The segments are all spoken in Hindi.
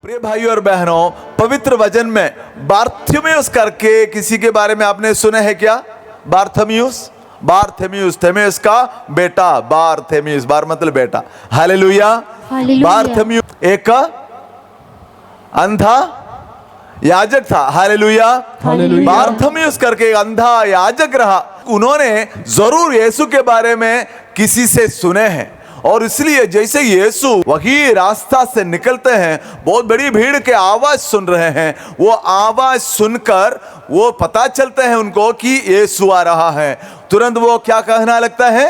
प्रिय भाइयों और बहनों, पवित्र वचन में बार्थेमेउस करके किसी के बारे में आपने सुना है क्या? बार्थेमेउस, बार्थेमेउस, थेमेउस का बेटा, बार्थेमेउस, बार मतलब बेटा। हालेलुया। बार्थेमेउस एक अंधा याजक था। हालेलुया। बार्थेमेउस करके एक अंधा याजक रहा। उन्होंने जरूर यीशु के बारे में किसी से सुने हैं, और इसलिए जैसे यीशु वही रास्ता से निकलते हैं, बहुत बड़ी भीड़ के आवाज सुन रहे हैं, वो आवाज सुनकर वो पता चलते हैं उनको कि यीशु आ रहा है। तुरंत वो क्या कहना लगता है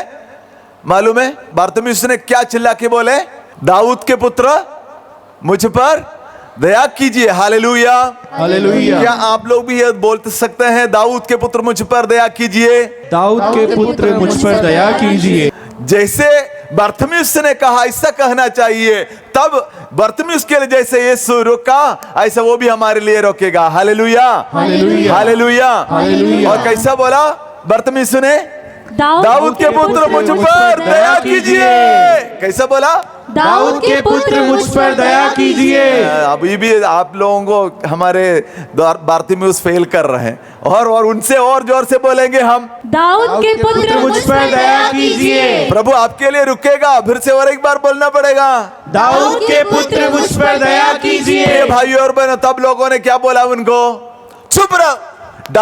मालूम है? बार्थेमेउस ने क्या चिल्ला के बोले? दाऊद के पुत्र मुझ पर दया कीजिए। Hallelujah, hallelujah. क्या आप लोग भी ये बोल सकते हैं, दाऊद के पुत्र मुझ पर दया कीजिए? दाऊद के पुत्र मुझ पर दया कीजिए। जैसे बार्थेमेउस ने कहा ऐसा कहना चाहिए, तब बार्थेमेउस के लिए जैसे यीशु रोका, ऐसा वो भी हमारे लिए रोकेगा। Hallelujah, hallelujah, hallelujah. और कैसा बोला बार्थेमेउस ने? दाऊद के पुत्र मुझ पर दया कीजिए। कैसा बोला? दाऊद के पुत्र मुझ पर दया कीजिए। अभी भी आप लोगों को हमारे बार्थेमेउस फेल कर रहे हैं, और उनसे और जोर से बोलेंगे हम, दाऊद के पुत्र मुझ पर दया कीजिए। प्रभु आपके लिए रुकेगा, फिर से और एक बार बोलना पड़ेगा, दाऊद के पुत्र मुझ पर दया कीजिए। भाइयों और बहनों, तब लोगों ने क्या बोला उनको? चुप रहो।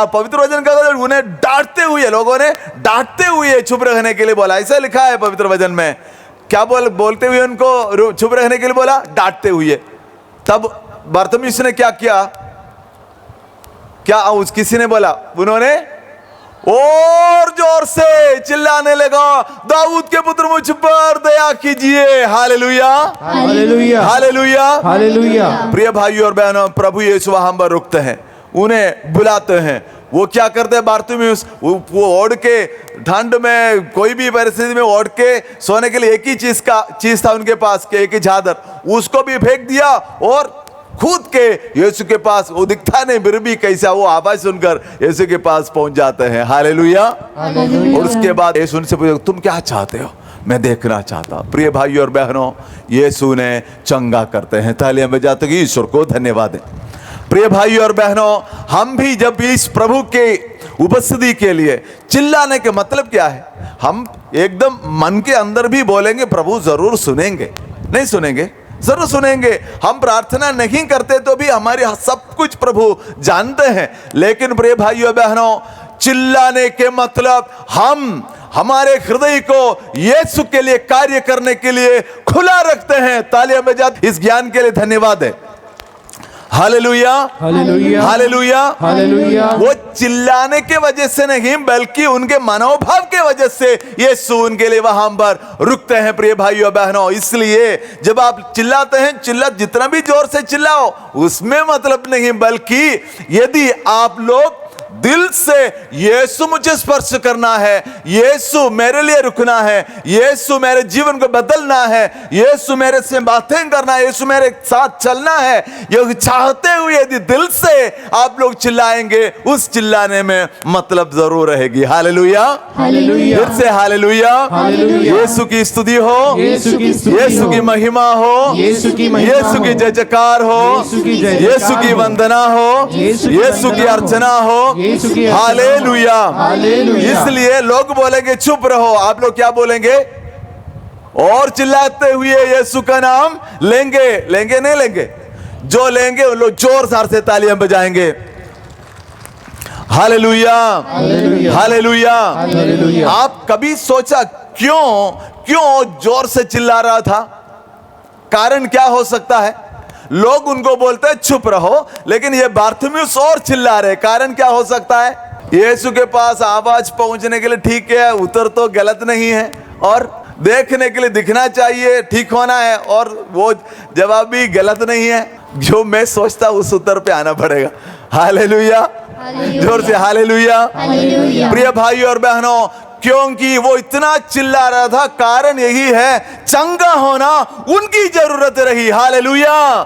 पवित्र वचन का उन्हें डांटते हुए, लोगों ने डांटते हुए चुप रहने के लिए बोला। ऐसा लिखा है पवित्र वचन में। क्या बोलते हुए उनको चुप रहने के लिए बोला? डांटते हुए। तब बार्थेमेउस ने क्या किया? क्या किसी ने बोला? उन्होंने और जोर से चिल्लाने लगा, दाऊद के पुत्र मुझ पर दया कीजिए। Hallelujah, hallelujah, hallelujah, hallelujah. प्रिय भाइयों और बहनों, प्रभु यीशु वहां पर रुकते हैं, उन्हें बुलाते हैं। वो क्या करते हैं? बार्थेमेउस वो ओढ़ के, ठंड में कोई भी परिस्थिति में ओढ़ के सोने के लिए एक ही चीज था उनके पास, एक ही चादर, उसको भी फेंक दिया और खुद के यीशु के पास। वो दिखता नहीं फिर भी कैसा, वो आवाज सुनकर यीशु के पास पहुंच जाते हैं। हालेलुया। और उसके बाद यीशु उनसे पूछा, तुम क्या चाहते हो? मैं देखना चाहता। प्रिय भाइयों और बहनों, यीशु ने चंगा करते हैं। तालियां बजाते हैं, ईश्वर को धन्यवाद दें। प्रिय भाइयों और बहनों, हम भी जब इस प्रभु के उपस्थिति के लिए चिल्लाने के मतलब क्या है? हम एकदम मन के अंदर भी बोलेंगे, प्रभु जरूर सुनेंगे। नहीं सुनेंगे? जरूर सुनेंगे। हम प्रार्थना नहीं करते तो भी हमारे सब कुछ प्रभु जानते हैं। लेकिन प्रिय भाइयों बहनों, चिल्लाने के मतलब हम हमारे हृदय को यीशु के लिए कार्य करने के लिए खुला रखते हैं। तालियां बजाते इस ज्ञान के लिए धन्यवाद है। Hallelujah, hallelujah, hallelujah, hallelujah. वो चिल्लाने के वजह से नहीं, बल्कि उनके मनोभाव के वजह से यीशु उनके लिए वहां पर रुकते हैं। प्रिय भाइयों बहनों, इसलिए जब आप चिल्लाते हैं, जितना भी जोर से चिल्लाओ उसमें मतलब नहीं, बल्कि यदि आप लोग दिल से यीशु मुझे स्पर्श करना है, यीशु मेरे लिए रुकना है, यीशु मेरे जीवन को बदलना है, यीशु मेरे से बातें करना है, यीशु मेरे साथ चलना है, ये चाहते हुए यदि दिल से आप लोग चिल्लाएंगे, उस चिल्लाने में मतलब जरूर रहेगी। हालेलुया, हालेलुया, फिर से हालेलुया, हालेलुया। यीशु की स्तुति हो, यीशु की महिमा हो, यीशु की जय जयकार हो, यीशु की वंदना हो, यीशु की अर्चना हो। Hallelujah, hallelujah. इसलिए लोग बोलेंगे चुप रहो, आप लोग क्या बोलेंगे? और चिल्लाते हुए यीशु का नाम लेंगे। लेंगे नहीं लेंगे? जो लेंगे उन लोग जोर जोर से तालियां बजाएंगे। Hallelujah, hallelujah, hallelujah. आप कभी सोचा क्यों जोर से चिल्ला रहा था? कारण क्या हो सकता है? लोग उनको बोलते हैं चुप रहो, लेकिन ये बार्थेमेउस और चिल्ला रहे। कारण क्या हो सकता है? यीशु के पास आवाज पहुंचने के लिए ठीक है, उत्तर तो गलत नहीं है, और देखने के लिए दिखना चाहिए, ठीक होना है, और वो जवाब भी गलत नहीं है। जो मैं सोचता उस उत्तर पे आना पड़ेगा। हालेलुया, जोर से हालेलुया। प्रिय भाइयों और बहनों, क्योंकि वो इतना चिल्ला रहा था, कारण यही है, चंगा होना उनकी जरूरत रही। हालेलुया,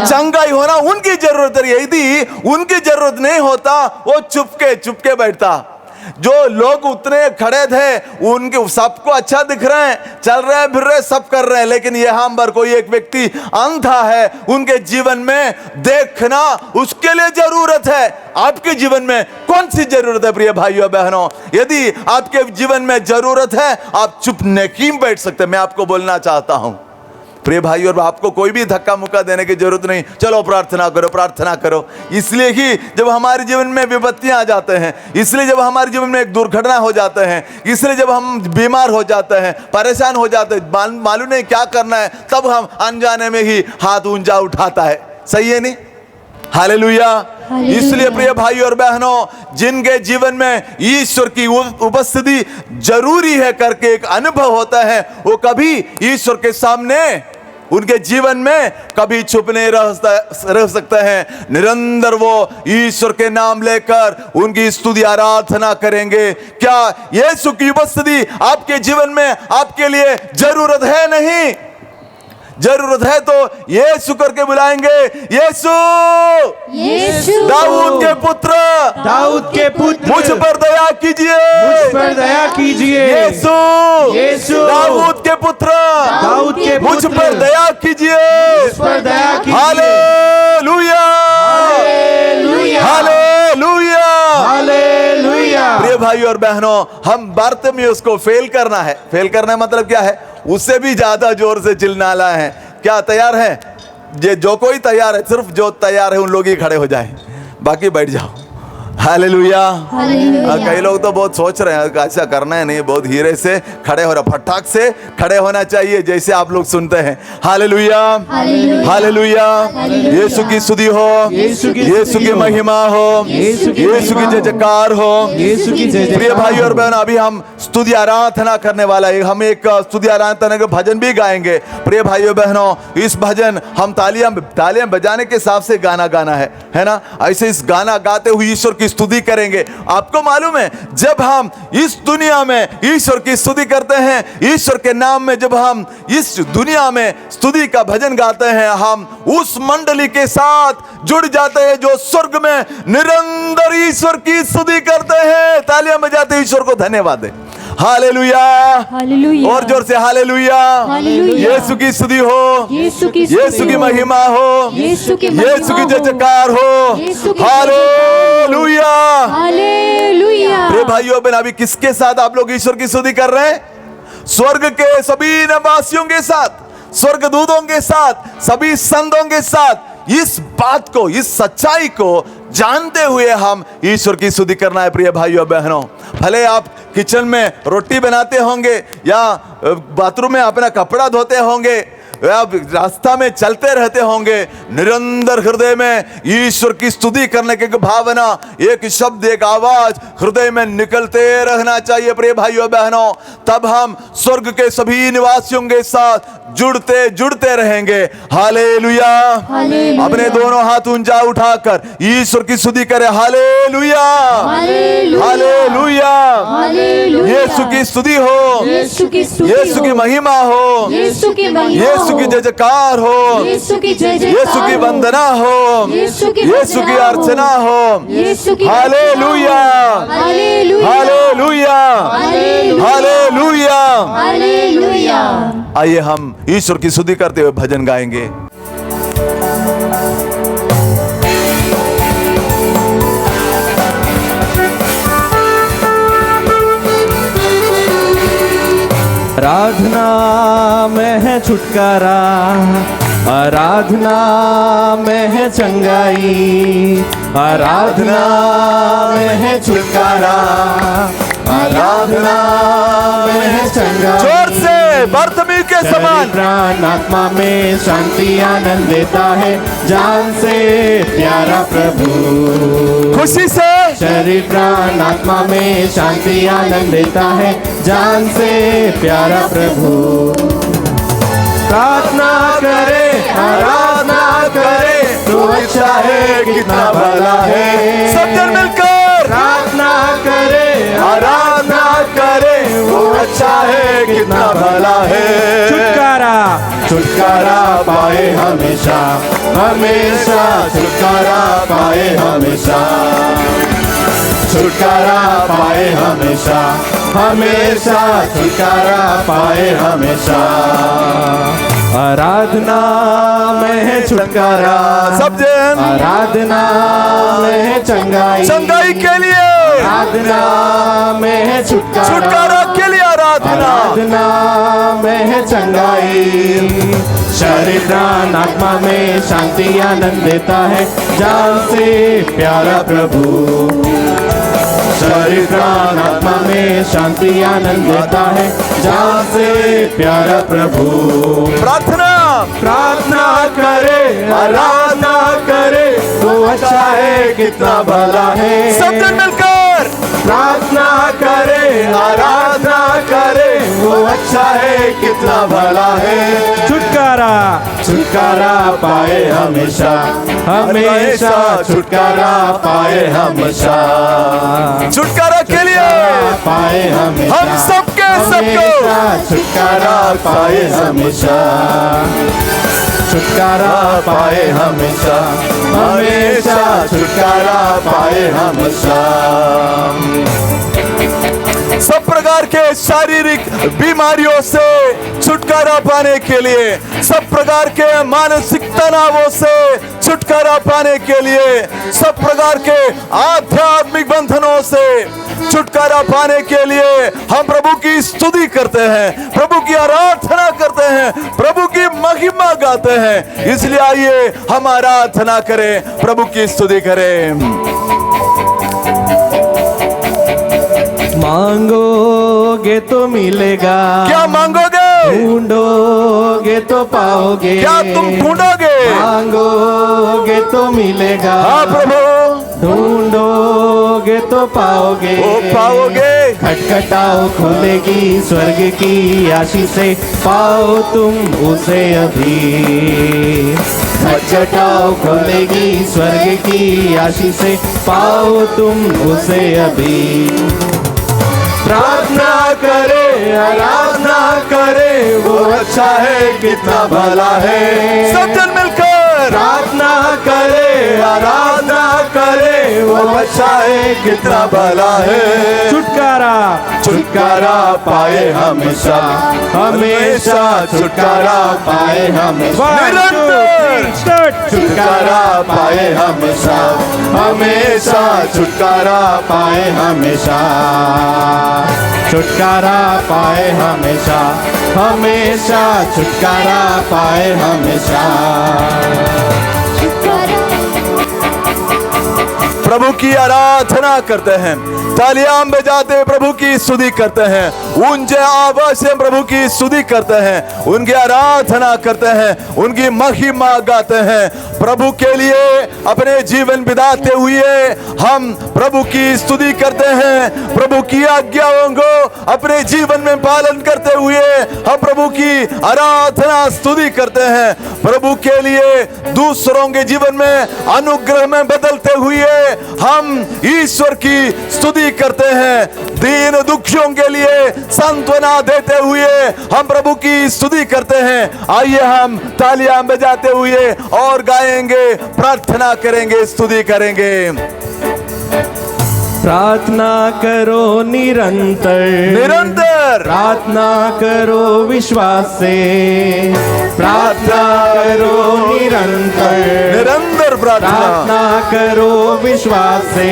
चंगा ही होना उनकी जरूरत रही। यदि उनकी जरूरत नहीं होता, वो चुपके बैठता। जो लोग उतने खड़े थे उनके सबको अच्छा दिख रहे हैं, चल रहे हैं, फिर रहे, सब कर रहे हैं, लेकिन यहाँ पर कोई एक व्यक्ति अंधा है। उनके जीवन में देखना उसके लिए जरूरत है। आपके जीवन में कौन सी जरूरत है प्रिय भाइयों बहनों? यदि आपके जीवन में जरूरत है, आप चुप नकीम बैठ सकते हैं। मैं आपको बोलना चाहता हूं प्रिय भाई, और आपको कोई भी धक्का मुक्का देने की जरूरत नहीं। चलो प्रार्थना करो, प्रार्थना करो। इसलिए कि जब हमारे जीवन में विपत्तियां आ जाते हैं, इसलिए जब हमारे जीवन में एक दुर्घटना हो जाते हैं, इसलिए जब हम बीमार हो जाते हैं, परेशान हो जाते हैं, मालूम नहीं क्या करना है, तब हम अनजाने में ही हाथ ऊंचा उठाता है। सही है नहीं? हालेलुया। इसलिए प्रिय भाई और बहनों, जिनके जीवन में ईश्वर की उपस्थिति जरूरी है करके एक अनुभव होता है, वो कभी ईश्वर के सामने उनके जीवन में कभी छुप नहीं रह सकते हैं। निरंतर वो ईश्वर के नाम लेकर उनकी स्तुति आराधना करेंगे। क्या यीशु की उपस्थिति आपके जीवन में आपके लिए जरूरत है? नहीं। जरूरत है तो यीशु करके बुलाएंगे, यीशु, यीशु, दाऊद के पुत्र, दाऊद के पुत्र, मुझ पर दया कीजिए, मुझ पर दया कीजिए। यीशु, यीशु, दाऊद के पुत्र, दाऊद के मुझ पुत्र, पर दया कीजिए। मुझ पर दया कीजिए। Hallelujah, hallelujah, hallelujah, hallelujah. प्रिय भाई और बहनों, हम बारतिमेउस को फेल करना है। फेल करना मतलब क्या है? उससे भी ज्यादा जोर से चिल्लाना है। क्या तैयार है? ये जो कोई तैयार है, सिर्फ जो तैयार है उन लोग ही खड़े हो जाए, बाकी बैठ जाओ। हालेलुया। कई लोग तो बहुत सोच रहे हैं ऐसा करना है नहीं, बहुत धीरे से खड़े हो रहे, फटाक से खड़े होना चाहिए जैसे आप लोग सुनते हैं। Hallelujah, hallelujah. यीशु की स्तुति हो, यीशु की महिमा हो, यीशु की जय जयकार हो, यीशु की जय जयकार। प्रिय भाई और बहन, अभी हम स्तुति आराधना करने वाला है। हम एक स्तुति आराधना के भजन भी गाएंगे। प्रिय भाइयों बहनों, इस भजन हम तालियां बजाने के हिसाब से गाना गाना है ना? ऐसे इस गाना गाते हुए ईश्वर की स्तुति करेंगे। आपको मालूम है, जब हम इस दुनिया में ईश्वर की स्तुति करते हैं, ईश्वर के नाम में जब हम इस दुनिया में स्तुति का भजन गाते हैं, हम उस मंडली के साथ जुड़ जाते हैं जो स्वर्ग में निरंतर ईश्वर की स्तुति करते हैं। तालियां बजाते ईश्वर को धन्यवाद दें। हालेलुया, हालेलुया, और जोर से हालेलुया। हालेलुया। यीशु की स्तुति हो, यीशु की यीशु की महिमा हो, यीशु की यीशु की जय जयकार हो। यीशु की हालेलुया, हालेलुया। प्रिय भाइयों बहन, अभी किसके साथ आप लोग ईश्वर की स्तुति कर रहे हैं? स्वर्ग के सभी निवासियों के साथ, स्वर्गदूतों के साथ, सभी संतों के साथ। इस बात को, इस सच्चाई को जानते हुए हम ईश्वर की स्तुति करना है। प्रिय भाइयों बहनों, भले आप किचन में रोटी बनाते होंगे या बाथरूम में अपना कपड़ा धोते होंगे या रास्ता में चलते रहते होंगे, निरंतर हृदय में ईश्वर की स्तुति करने की भावना, एक शब्द, एक आवाज हृदय में निकलते रहना चाहिए। प्रिय भाइयों बहनों, तब हम स्वर्ग के सभी निवासियों के साथ जुड़ते रहेंगे। हालेलुया। अपने दोनों हाथ ऊंचा उठाकर ईश्वर की स्तुति करें। Hallelujah, hallelujah. यीशु की स्तुति हो, यीशु यीशु की महिमा हो, यीशु की यीशु की जय जयकार हो, यीशु की जय जयकार, यीशु की वंदना हो, यीशु की यीशु की अर्चना हो। यीशु की hallelujah, hallelujah, hallelujah, hallelujah. Hallelujah. आइए हम ईश्वर की स्तुति करते हुए भजन गाएंगे। आराधना में है छुटकारा, आराधना में है चंगाई, आराधना में है छुटकारा, आराधना में है चंगाई। जोर से बर्तमी के समान प्राण आत्मा में शांति आनंद देता है, जान से प्यारा प्रभु। खुशी से शरीर प्राण आत्मा में शांति आनंद देता है, जान से प्यारा प्रभु। प्रार्थना करे, आराधना करे, तू अच्छा है, कितना भला है। सब जन मिलकर प्रार्थना करे, आराधना करे, वो अच्छा है, कितना भला है। छुटकारा, छुटकारा पाए हमेशा, हमेशा छुटकारा पाए हमेशा। छुटकारा पाए हमेशा, हमेशा छुटकारा पाए हमेशा। आराधना में है छुटकारा, सब जन आराधना में है चंगाई, चंगाई के लिए, आराधना में है छुटकारा, छुटकारा के लिए आराधना, आराधना में है चंगाई। शरीर प्राण आत्मा में शांति आनंद देता है जान से प्यारा प्रभु। शरीर प्राण आत्मा में शांति आनंद देता है जान से प्यारा प्रभु। प्रार्थना प्रार्थना करे, आराधना करे, वो अच्छा है कितना भला है। सब जन मिलकर प्रार्थना करे, आराधना करे, वो अच्छा है कितना भला है। छुटकारा छुटकारा पाए हमेशा, हमेशा छुटकारा पाए हमेशा, छुटकारा के लिए पाए हमेशा, हम सबके सबको हमेशा छुटकारा पाए हमेशा, छुटकारा पाए हमेशा, हमेशा छुटकारा पाए हमेशा। सब प्रकार के शारीरिक बीमारियों से छुटकारा पाने के लिए, सब प्रकार के मानसिक तनावों से छुटकारा पाने के लिए, सब प्रकार के आध्यात्मिक बंधनों से छुटकारा पाने के लिए हम प्रभु की स्तुति करते हैं, प्रभु की आराधना करते हैं, प्रभु की महिमा गाते हैं। इसलिए आइए हम आराधना करें, प्रभु की स्तुति करें। मांगोगे तो मिलेगा, क्या मांगोगे? ढूंढोगे तो पाओगे, क्या तुम ढूंढोगे? मांगोगे तो मिलेगा, हाँ प्रभु, ढूंढोगे तो पाओगे, वो पाओगे। खटखटाओ खुलेगी स्वर्ग की आशीष से, पाओ तुम उसे अभी। खटखटाओ खुलेगी स्वर्ग की आशीष से, पाओ तुम उसे अभी। प्रार्थना करे, आराधना करे, वो अच्छा है कितना भला है। सब जन मिलकर प्रार्थना करे, आराधना करे, वो अच्छा है कितना भला है। छुटकारा छुटकारा पाए हमेशा, हमेशा छुटकारा पाए हमेशा। निरंतर छुटकारा पाए हमेशा, हमेशा छुटकारा पाए हमेशा, छुटकारा पाए हमेशा, हमेशा छुटकारा पाए हमेशा। प्रभु की आराधना करते हैं, तालियां बजाते प्रभु की स्तुति करते हैं, ऊंचे आवाज से प्रभु की स्तुति करते हैं, उनकी आराधना करते हैं, उनकी महिमा गाते हैं। प्रभु के लिए अपने जीवन बिताते हुए हम प्रभु की स्तुति करते हैं, प्रभु की आज्ञाओं को अपने जीवन में पालन करते हुए हम प्रभु की आराधना स्तुति करते हैं। प्रभु के लिए दूसरों के जीवन में अनुग्रह में बदलते हुए हम ईश्वर की स्तुति करते हैं। दीन दुखियों के लिए सांत्वना देते हुए हम प्रभु की स्तुति करते हैं। आइए हम तालियां बजाते हुए और गाएंगे, प्रार्थना करेंगे, स्तुति करेंगे। प्रार्थना करो निरंतर, निरंतर प्रार्थना करो विश्वास से, प्रार्थना करो निरंतर, निरंतर प्रार्थना प्रार्थना करो विश्वास से।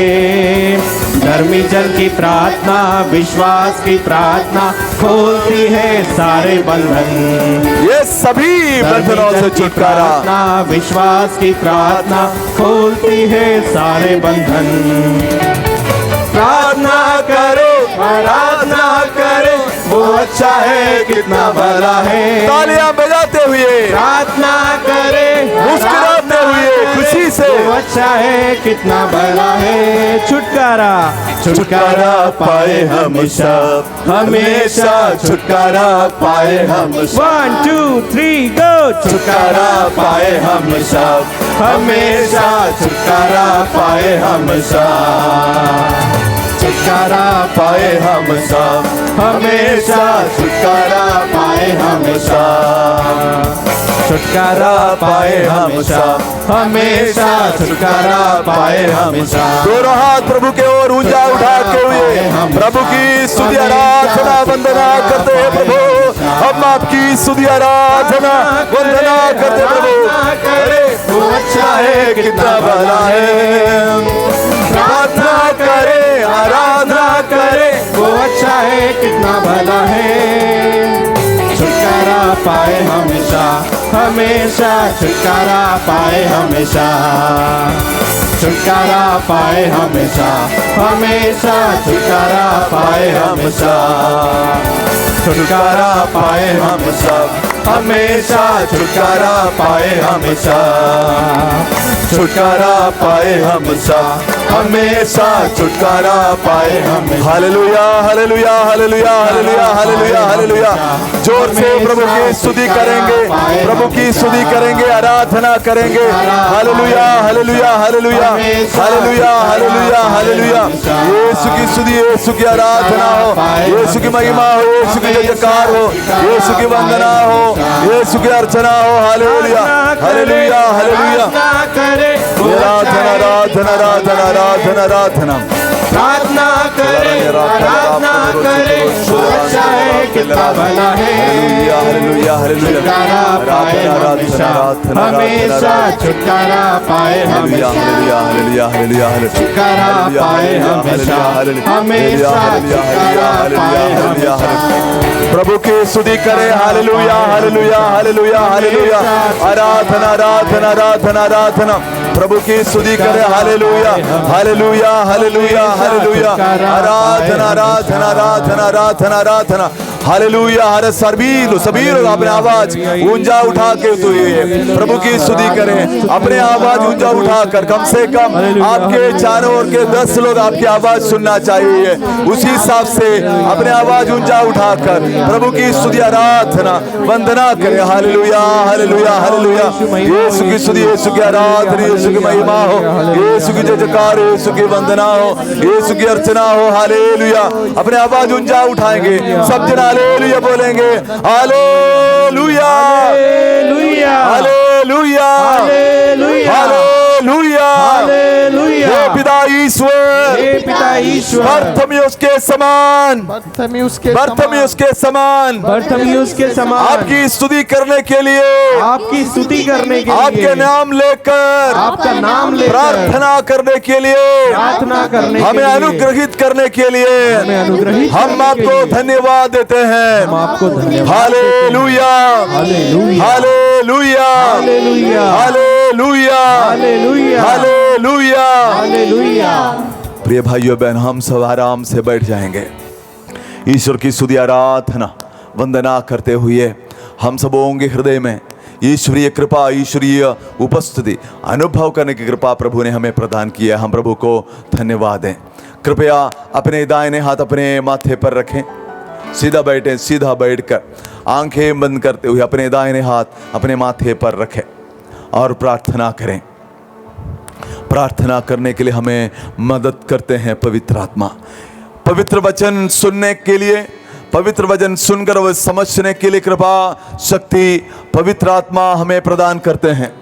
धर्मी जन की प्रार्थना, विश्वास की प्रार्थना खोलती है सारे बंधन। ये सभी बंधनों से छुटकारा, प्रार्थना, विश्वास की प्रार्थना खोलती है सारे बंधन। प्रार्थना करे, आराधना करे, वो अच्छा है कितना भला है। तालियां बजाते हुए, प्रार्थना करे, मुस्कुराते हुए, खुशी से, वो अच्छा है कितना भला है। छुटकारा छुटकारा पाए हमेशा, हमेशा छुटकारा पाए हमेशा। 1 2 3 गो। छुटकारा पाए हमेशा, हमेशा छुटकारा पाए हमेशा। छुटकारा पाए हम सब, हमेशा छुटकारा पाए हमेशा, छुटकारा पाए हम सब, हमेशा छुटकारा पाए हमेशा। दोनों हाथ प्रभु के ओर ऊंचा उठा के हुए प्रभु की स्तुति आराधना वंदना करते हैं प्रभु। हम आपकी स्तुति आराधना वंदना करते प्रभु। अरे वो अच्छा है, कितना भला है। प्रार्थना करे, आराधना करे, वो अच्छा है, कितना भला है। छुटकारा पाए हमेशा, हमेशा छुटकारा पाए हमेशा, छुटकारा पाए हमेशा, हमेशा छुटकारा पाए हमेशा, छुटकारा पाए हम सब, हमेशा छुटकारा पाए हमेशा, छुटकारा पाए हम सब, हमेशा छुटकारा पाए हम। Hallelujah hallelujah hallelujah hallelujah hallelujah hallelujah. जोर से प्रभु की स्तुति करेंगे, प्रभु की स्तुति करेंगे, आराधना करेंगे। Hallelujah hallelujah hallelujah hallelujah hallelujah hallelujah. Yeshu की स्तुति, यीशु की आराधना हो, यीशु की महिमा हो, यीशु की जयकार हो, यीशु की वंदना हो, यीशु की अर्चना हो। Hallelujah hallelujah hallelujah. आराधना आराधना आराधना आराधना आराधना। प्रार्थना करे, आराधना करे, वो अच्छा है, कितना भला है। Hallelujah hallelujah. छुटकारा पाए हमेशा, हमेशा छुटकारा पाए हमेशा, हालेलुया हालेलुया हालेलुया हालेलुया। छुटकारा पाए हमेशा, हमेशा छुटकारा पाए हमेशा। प्रभु की स्तुति करें। Hallelujah hallelujah hallelujah hallelujah. आराधना आराधना आराधना आराधना। प्रभु की स्तुति करें। Hallelujah hallelujah hallelujah hallelujah. आराधना आराधना आराधना आराधना आराधना। हालेलुया। हर सभी लोग अपने आवाज ऊंचा उठा के प्रभु की स्तुति करें। अपने आवाज ऊंचा उठाकर, कम से कम आपके चारों ओर के 10 लोग आपकी आवाज सुनना चाहिए। उसी हिसाब से अपने आवाज ऊंचा उठाकर प्रभु की स्तुति आराधना वंदना करें। Hallelujah hallelujah hallelujah. यीशु की स्तुति, यीशु की आराधना, यीशु की महिमा हो, यीशु की जयकार, यीशु की वंदना हो, यीशु की अर्चना हो। हालेलुया। अपने आवाज ऊंचा उठाएंगे, सब जन हालेलुया बोलेंगे। Hallelujah hallelujah hallelujah hallelujah hallelujah. Hallelujah. हे पिता ईश्वर, हे पिता ईश्वर, बरतमियुस के समान, बरतमियुस बरतमियुस के समान बरतमियुस के समान आपकी स्तुति करने के लिए, आपकी स्तुति करने के लिए, आपके नाम लेकर, आपका नाम लेकर प्रार्थना करने के लिए, प्रार्थना करने के हमें लिए, अनुग्रहित करने के लिए हमें अनुग्रहित हम करने के आपको लिए धन्यवाद देते हैं। हम आपको धन्यवाद hallelujah hallelujah hallelujah hallelujah hallelujah hallelujah hallelujah. Hallelujah. प्रिय भाइयों बहन, हम सब आराम से बैठ जाएंगे। ईश्वर की स्तुति आराधना वंदना करते हुए हम सबों के हृदय में ईश्वरीय कृपा, ईश्वरीय उपस्थिति अनुभव करने की कृपा प्रभु ने हमें प्रदान किया। हम प्रभु को धन्यवाद दें। कृपया अपने दाहिने हाथ अपने माथे पर रखें, सीधा बैठें। सीधा बैठकर आंखें बंद करते हुए अपने दाहिने हाथ अपने माथे पर रखें और प्रार्थना करें। प्रार्थना करने के लिए हमें मदद करते हैं पवित्र आत्मा। पवित्र वचन सुनने के लिए, पवित्र वचन सुनकर वह समझने के लिए कृपा शक्ति पवित्र आत्मा हमें प्रदान करते हैं।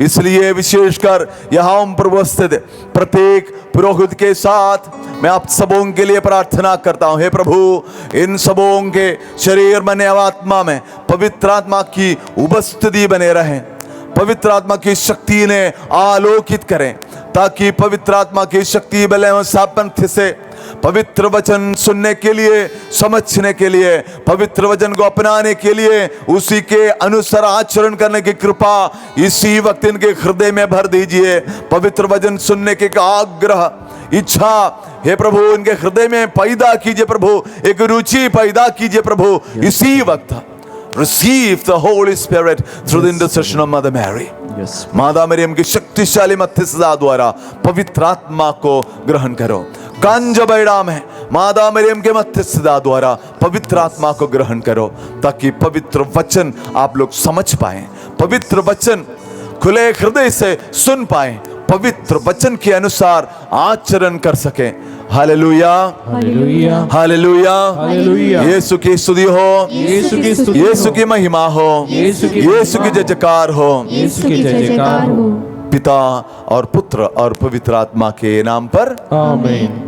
इसलिए विशेषकर यहाँ प्रभु स्थित प्रत्येक पुरोहित के साथ मैं आप सबों के लिए प्रार्थना करता हूँ। हे प्रभु, इन सबों के शरीर मन एवं आत्मा में पवित्र आत्मा की उपस्थिति बने रहें, पवित्र आत्मा की शक्ति ने आलोकित करें, ताकि पवित्र आत्मा की शक्ति बल एवं सामर्थ्य से पवित्र वचन सुनने के लिए, समझने के लिए, पवित्र वचन को अपनाने के लिए, उसी के अनुसार आचरण करने की कृपा इसी वक्त इनके हृदय में भर दीजिए। पवित्र वचन सुनने के आग्रह, इच्छा हे प्रभु इनके हृदय में पैदा कीजिए प्रभु, एक रुचि पैदा कीजिए प्रभु इसी वक्त। Receive the Holy Spirit through the intercession of Mother Mary. माता मरियम की शक्तिशाली मध्यस्थता द्वारा पवित्र आत्मा को ग्रहण करो। कांज बैड़ा में माता मरियम के मध्यस्थता द्वारा पवित्र आत्मा को ग्रहण करो, ताकि पवित्र वचन आप लोग समझ पाएं, पवित्र वचन खुले हृदय से सुन पाएं, पवित्र वचन के अनुसार आचरण कर सके। Hallelujah, hallelujah, hallelujah, hallelujah. Yeshu की स्तुति हो, यीशु की स्तुति यीशु की महिमा हो, यीशु की यीशु की जय जयकार हो। यीशु की जय जयकार हो। पिता और पुत्र और पवित्र आत्मा के नाम पर आमीन।